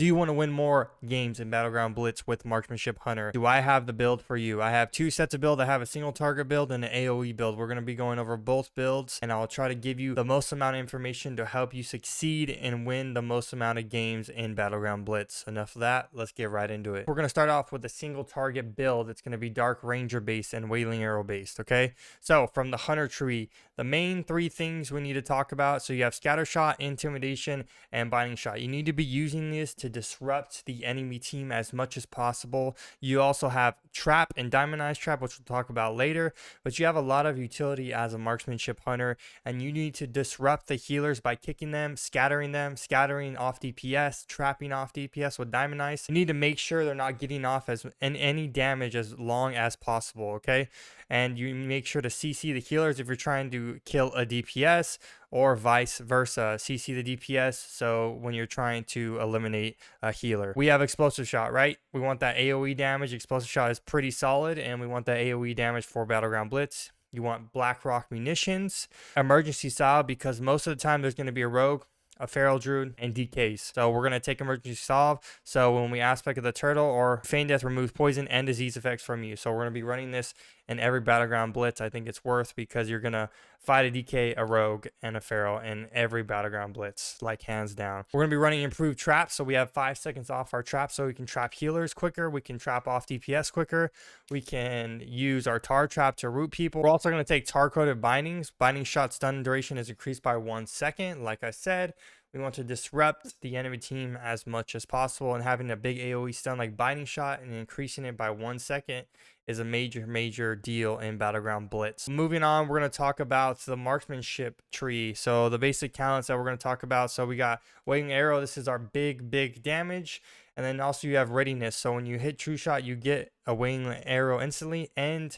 Do you want to win more games in Battleground Blitz with Marksmanship Hunter? Do I have the build for you? I have two sets of build. I have a single target build and an AOE build. We're going to be going over both builds, and I'll try to give you the most amount of information to help you succeed and win the most amount of games in Battleground Blitz. Enough of that. Let's get right into it. We're going to start off with a single target build. It's going to be Dark Ranger based and Wailing Arrow based, okay? So from the Hunter tree, the main three things we need to talk about. So you have Scatter Shot, Intimidation, and Binding Shot. You need to be using this to disrupt the enemy team as much as possible. You also have Trap and Diamondized Trap, which we'll talk about later, but you have a lot of utility as a Marksmanship Hunter, and you need to disrupt the healers by kicking them, scattering off DPS, trapping off DPS with Diamondized. You need to make sure they're not getting off any damage as long as possible, okay? And you make sure to CC the healers if you're trying to kill a DPS, or vice versa, CC the DPS so when you're trying to eliminate a healer. We have Explosive Shot, right? We want that AOE damage. Explosive Shot is pretty solid, and we want that AOE damage for Battleground Blitz. You want Blackrock Munitions, Emergency Salve, because most of the time there's going to be a rogue, a feral druid, and DKs. So we're going to take Emergency Salve. So when we aspect of the turtle, or Feign Death removes poison and disease effects from you. So we're going to be running this in every Battleground Blitz. I think it's worth, because you're going to fight a DK, a rogue, and a feral in every Battleground Blitz, like hands down. We're going to be running improved traps. So we have 5 seconds off our trap, so we can trap healers quicker. We can trap off DPS quicker. We can use our tar trap to root people. We're also going to take tar coded bindings. Binding Shot stun duration is increased by 1 second. Like I said, we want to disrupt the enemy team as much as possible, and having a big AOE stun like Binding Shot and increasing it by 1 second is a major deal in Battleground Blitz. Moving on, we're going to talk about the Marksmanship tree. So the basic talents that we're going to talk about. So we got Wailing Arrow. This is our big damage. And then also you have Readiness. So when you hit True Shot, you get a Wailing Arrow instantly, and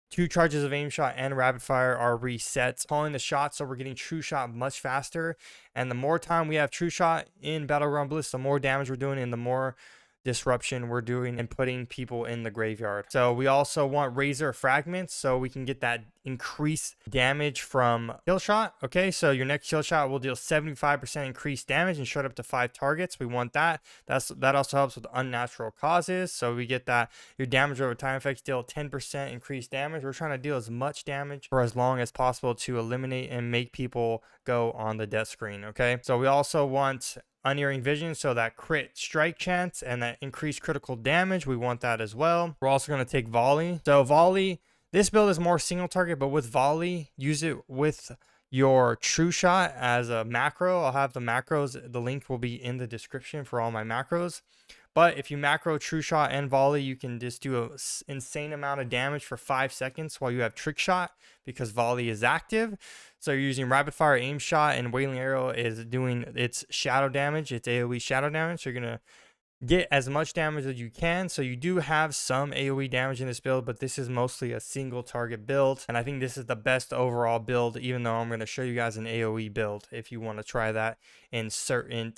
2 charges of Aim Shot and Rapid Fire are reset. Calling the shot, so we're getting True Shot much faster. And the more time we have True Shot in Battleground Blitz, the more damage we're doing and the more disruption we're doing and putting people in the graveyard. So we also want Razor Fragments, so we can get that increased damage from kill shot. Okay, so your next kill shot will deal 75% increased damage and shut up to 5 targets. We want that. That also helps with unnatural causes, so we get that your damage over time effects deal 10% increased damage. We're trying to deal as much damage for as long as possible to eliminate and make people go on the death screen. Okay, so we also want Unerring Vision, so that crit strike chance and that increased critical damage, we want that as well. We're also going to take Volley. So Volley, this build is more single target, but with Volley, use it with your True Shot as a macro. I'll have the macros, the link will be in the description for all my macros. But if you macro True Shot and Volley, you can just do an insane amount of damage for 5 seconds while you have Trick Shot, because Volley is active. So you're using Rapid Fire, Aim Shot, and Wailing Arrow is doing its shadow damage. It's AoE shadow damage. So you're going to get as much damage as you can. So you do have some AoE damage in this build, but this is mostly a single target build. And I think this is the best overall build, even though I'm going to show you guys an AoE build if you want to try that in certain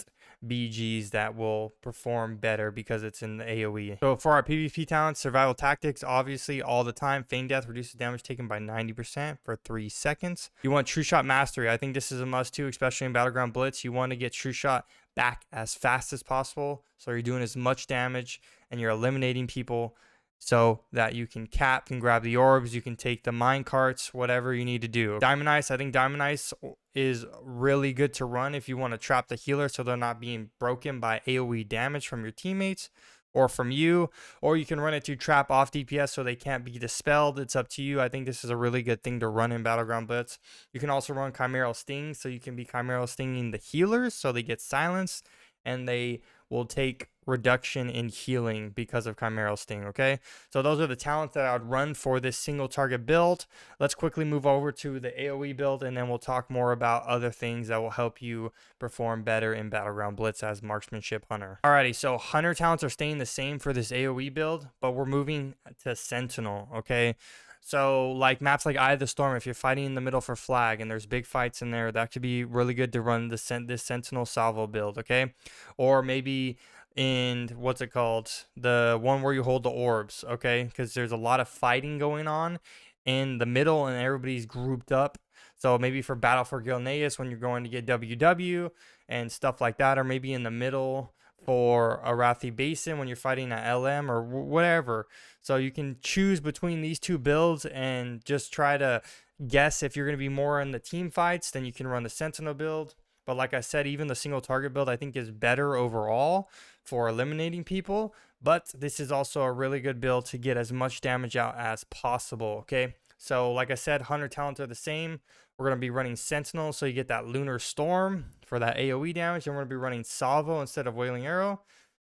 BGs that will perform better because it's in the AoE. So for our PvP talents, Survival Tactics, obviously all the time. Feign Death reduces damage taken by 90% for 3 seconds. You want True Shot Mastery. I think this is a must too, especially in Battleground Blitz. You want to get True Shot back as fast as possible, so you're doing as much damage and you're eliminating people so that you can cap, can grab the orbs, you can take the mine carts, whatever you need to do. Diamond Ice, I think Diamond Ice is really good to run if you want to trap the healer so they're not being broken by AoE damage from your teammates or from you, or you can run it to trap off DPS so they can't be dispelled. It's up to you. I think this is a really good thing to run in Battleground Blitz. You can also run Chimeral Sting, so you can be Chimeral Stinging the healers so they get silenced and they will take reduction in healing because of Chimeral Sting. Okay, so those are the talents that I would run for this single target build. Let's quickly move over to the AoE build, and then we'll talk more about other things that will help you perform better in Battleground Blitz as Marksmanship Hunter. Alrighty, so Hunter talents are staying the same for this AoE build, but we're moving to Sentinel. Okay, so like maps like Eye of the Storm, if you're fighting in the middle for flag and there's big fights in there, that could be really good to run this Sentinel Salvo build. Okay, or maybe in what's it called, the one where you hold the orbs. Okay, because there's a lot of fighting going on in the middle and everybody's grouped up. So maybe for Battle for Gilneas when you're going to get WW and stuff like that, or maybe in the middle for Arathi Basin when you're fighting at LM or whatever. So you can choose between these two builds and just try to guess if you're going to be more in the team fights. Then you can run the Sentinel build. But like I said, even the single target build I think is better overall for eliminating people. But this is also a really good build to get as much damage out as possible, okay? So like I said, Hunter talents are the same. We're going to be running Sentinel, so you get that Lunar Storm for that AoE damage. And we're going to be running Salvo instead of Wailing Arrow.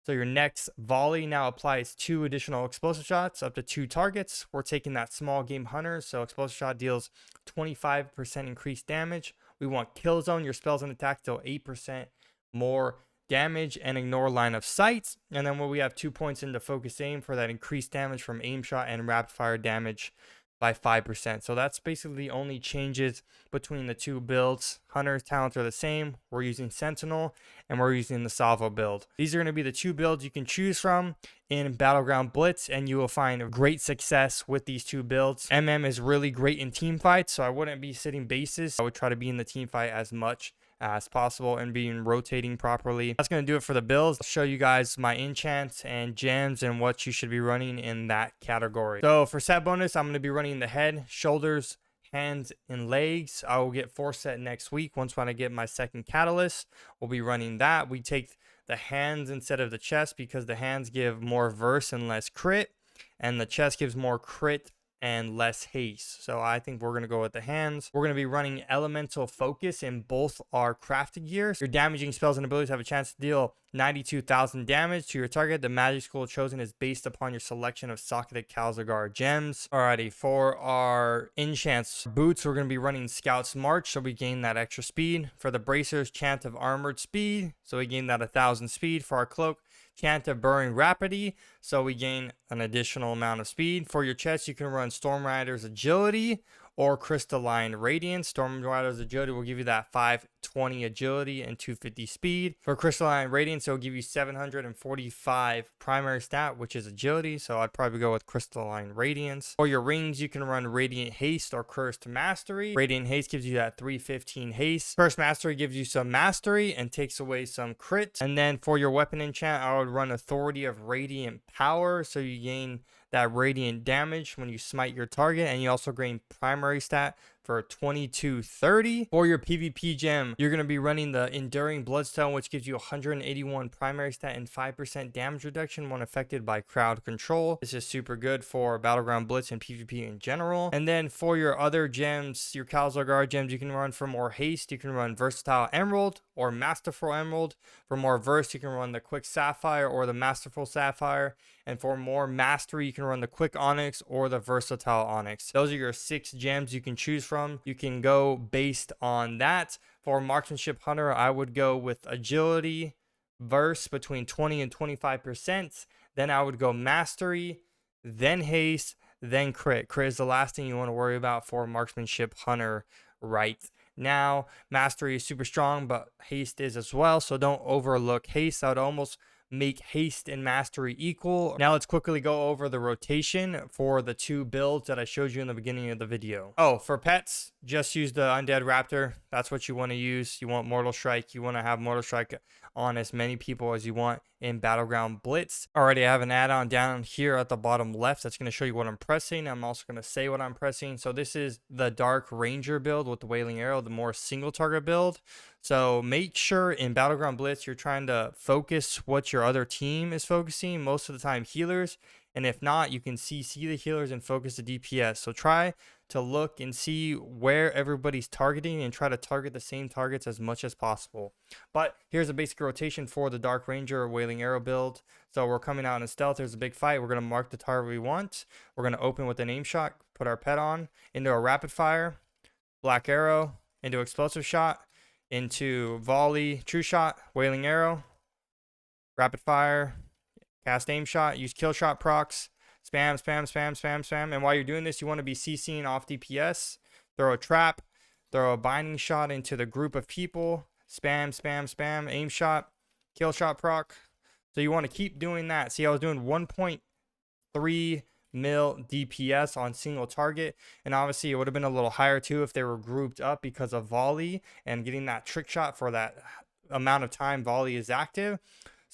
So your next volley now applies 2 additional explosive shots up to 2 targets. We're taking that small game Hunter, so explosive shot deals 25% increased damage. We want kill zone. Your spells and attacks deal 8% more damage and ignore line of sight. And then we have 2 points into focus aim for that increased damage from aim shot and rapid fire damage by 5%. So that's basically the only changes between the two builds. Hunter's talents are the same. We're using Sentinel and we're using the Salvo build. These are going to be the 2 builds you can choose from in Battleground Blitz, and you will find great success with these 2 builds. MM is really great in team fights, so I wouldn't be sitting bases. I would try to be in the team fight as much as possible and being rotating properly. That's going to do it for the builds. I'll show you guys my enchants and gems and what you should be running in that category. So for set bonus, I'm going to be running the head, shoulders, hands, and legs. I will get 4 set next week. Once when I get my second catalyst, we'll be running that. We take the hands instead of the chest because the hands give more verse and less crit, and the chest gives more crit and less haste. So I think we're going to go with the hands. We're going to be running elemental focus in both our crafted gears. Your damaging spells and abilities have a chance to deal 92,000 damage to your target. The magic school chosen is based upon your selection of socketed Kalzagar gems. Alrighty, for our enchants boots, we're going to be running Scout's March, so we gain that extra speed. For the bracers, Chant of Armored Speed, so we gain that 1,000 speed. For our cloak, Chant of Burning Rapidity, so we gain an additional amount of speed. For your chest, you can run Storm Rider's Agility or Crystalline Radiance. Storm Rider's Agility will give you that 520 agility and 250 speed. For Crystalline Radiance, it will give you 745 primary stat, which is agility, so I'd probably go with Crystalline Radiance. For your rings, you can run Radiant Haste or Cursed Mastery. Radiant Haste gives you that 315 haste. Cursed Mastery gives you some mastery and takes away some crit. And then for your weapon enchant, I would run Authority of Radiant Power, so you gain that radiant damage when you smite your target, and you also gain primary stat for 2230. For your PvP gem, you're going to be running the Enduring Bloodstone, which gives you 181 primary stat and 5% damage reduction when affected by crowd control. This is super good for Battleground Blitz and PvP in general. And then for your other gems, your Kalzagar gems, you can run for more haste. You can run Versatile Emerald or Masterful Emerald. For more verse, you can run the Quick Sapphire or the Masterful Sapphire. And for more mastery, you can run the Quick Onyx or the Versatile Onyx. Those are your 6 gems you can choose from. You can go based on that. For Marksmanship Hunter, I would go with Agility, Verse between 20 and 25%. Then I would go Mastery, then Haste, then Crit. Crit is the last thing you want to worry about for Marksmanship Hunter right now. Mastery is super strong, but Haste is as well, so don't overlook Haste. I would almost make haste and mastery equal. Now let's quickly go over the rotation for the 2 builds that I showed you in the beginning of the video. Oh, for pets, just use the Undead Raptor. That's what you want to use. You want Mortal Strike. You want to have Mortal Strike on as many people as you want in Battleground Blitz. Already I have an add-on down here at the bottom left that's going to show you what I'm pressing. I'm also going to say what I'm pressing. So this is the Dark Ranger build with the Wailing Arrow, the more single target build. So make sure in Battleground Blitz you're trying to focus what your other team is focusing, most of the time healers, and if not, you can CC the healers and focus the DPS. So try to look and see where everybody's targeting and try to target the same targets as much as possible. But here's a basic rotation for the Dark Ranger or Wailing Arrow build. So we're coming out in a stealth. There's a big fight. We're going to mark the target we want. We're going to open with an aim shot, put our pet on, into a rapid fire, Black Arrow, into explosive shot, into volley, true shot, Wailing Arrow, rapid fire, cast aim shot, use kill shot procs, spam, spam, spam, spam, spam. And while you're doing this, you want to be CCing off DPS, throw a trap, throw a binding shot into the group of people, spam, spam, spam, aim shot, kill shot proc. So you want to keep doing that. See, I was doing 1.3 mil DPS on single target, and obviously it would have been a little higher too if they were grouped up because of volley and getting that trick shot for that amount of time volley is active.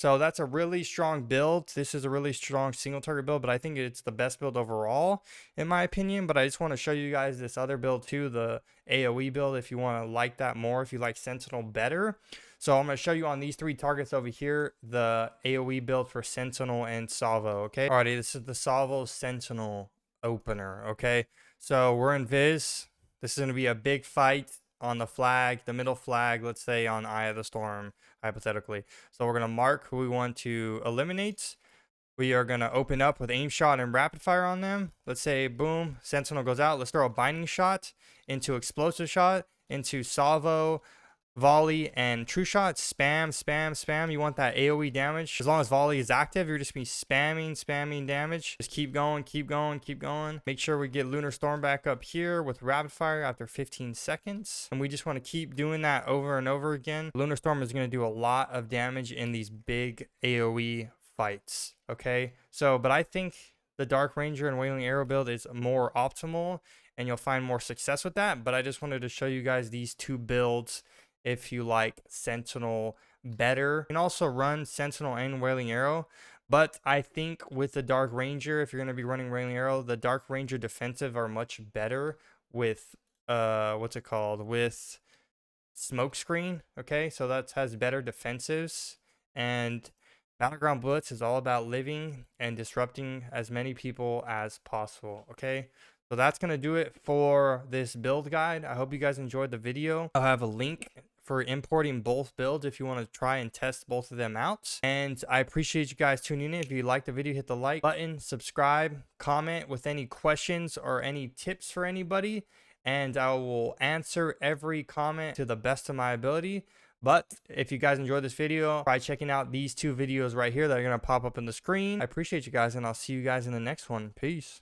So that's a really strong build. This is a really strong single target build, but I think it's the best build overall in my opinion. But I just want to show you guys this other build too, the AOE build, if you want to like that more, if you like Sentinel better. So I'm going to show you on these 3 targets over here, the AOE build for Sentinel and Salvo, okay? Alrighty, this is the Salvo Sentinel opener, okay? So we're in Viz. This is going to be a big fight on the flag, the middle flag, let's say on Eye of the Storm, hypothetically. So we're going to mark who we want to eliminate. We are going to open up with aim shot and rapid fire on them. Let's say, boom, Sentinel goes out. Let's throw a binding shot into explosive shot, into Salvo, volley, and true shot. Spam, spam, spam. You want that AOE damage. As long as volley is active, you're just be spamming damage. Just keep going, keep going, keep going. Make sure we get Lunar Storm back up here with rapid fire after 15 seconds. And we just want to keep doing that over and over again. Lunar Storm is going to do a lot of damage in these big AOE fights. Okay, so but I think the Dark Ranger and Wailing Arrow build is more optimal, and you'll find more success with that. But I just wanted to show you guys these 2 builds if you like Sentinel better. You can also run Sentinel and Wailing Arrow, but I think with the Dark Ranger, if you're going to be running Wailing Arrow, the Dark Ranger defensive are much better with what's it called, with Smokescreen. Okay, so that has better defensives, and Battleground Blitz is all about living and disrupting as many people as possible. Okay, so that's going to do it for this build guide. I hope you guys enjoyed the video. I'll have a link for importing both builds if you want to try and test both of them out. And I appreciate you guys tuning in. If you liked the video, hit the like button, subscribe, comment with any questions or any tips for anybody, and I will answer every comment to the best of my ability. But if you guys enjoyed this video, try checking out these 2 videos right here that are going to pop up on the screen. I appreciate you guys, and I'll see you guys in the next one. Peace.